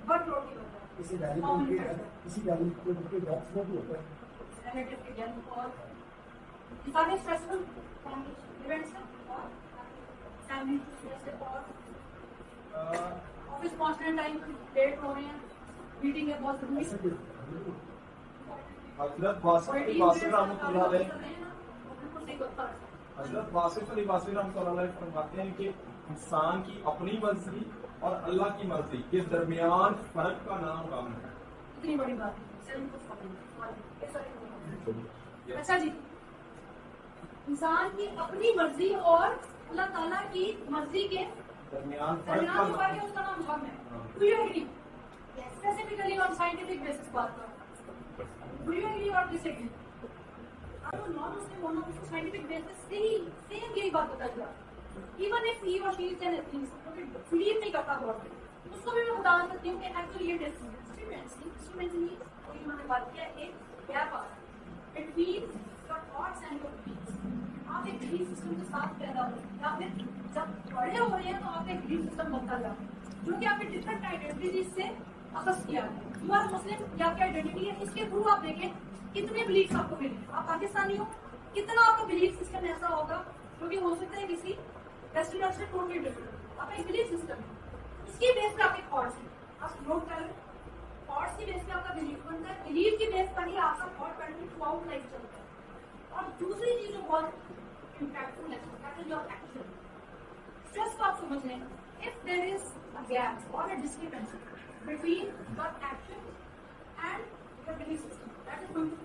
बहुत रोटी होता है। इसी वैल्यू को के बॉक्स में भी होता है। नेगेटिव के जन्म और सारे स्ट्रेसफुल इवेंट्स हैं और फैमिली स्ट्रेस और ऑफिस पहुंचने टाइम लेट हो रहे हैं, मीटिंग है बहुत जरूरी। हजरत वासिफ अली वासिफ रहमतुल्लाह अलैह फरमाते हैं कि इंसान की अपनी मर्जी और अल्लाह की मर्जी के दरमियान फर्क का नाम काम है। इतनी बड़ी बात है। अच्छा जी, इंसान की अपनी मर्जी और अल्लाह ताला की मर्जी के दरमियान दरमियान जो फर्क है उसका नाम गम है। Do you agree? Specifically on scientific basis बात कर। डू यू एग्री और डिसएग्री? अब नॉन मुस्लिम होना उसको साइंटिफिक बेसिस से ही सेम यही बात बताएगा। इवन इफ ही और she is an atheist, believe नहीं करता गॉड पे, उसको भी मैं बता सकती हूँ कि एक्चुअली ये इंस्ट्रूमेंट्स नहीं, कोई मैंने बात किया एक गैप आ between your thoughts and your beliefs. आप एक बिलीफ सिस्टम के साथ पैदा हो या फिर जब बड़े हो रहे हैं तो आप एक बिलीफ सिस्टम बनता जाओ जो कि आपने डिफरेंट आइडेंटिटीज से अक्स किया है। यू आर मुस्लिम, ये आपकी आइडेंटिटी है, इसके थ्रू आप देखें कितने बिलीफ आपको मिले। आप पाकिस्तानी हो, कितना आपका बिलीफ सिस्टम ऐसा होगा जो कि हो सकता है किसी वेस्टर्न से टोटली डिफरेंट। आपका एक बिलीफ सिस्टम है, इसकी बेस पे आपके थॉट्स हैं, आप नोट कर रहे हैं, थॉट्स की बेस पे आपका बिलीफ बनता है, बिलीफ की बेस पर ही आपका थॉट पैटर्न थ्रू आउट लाइफ चलता है। और दूसरी चीज जो बहुत इम्पैक्टफुल है that is your action. Stress को आप समझ लें, if there is a gap और a discrepancy between your action and your belief system, that is going to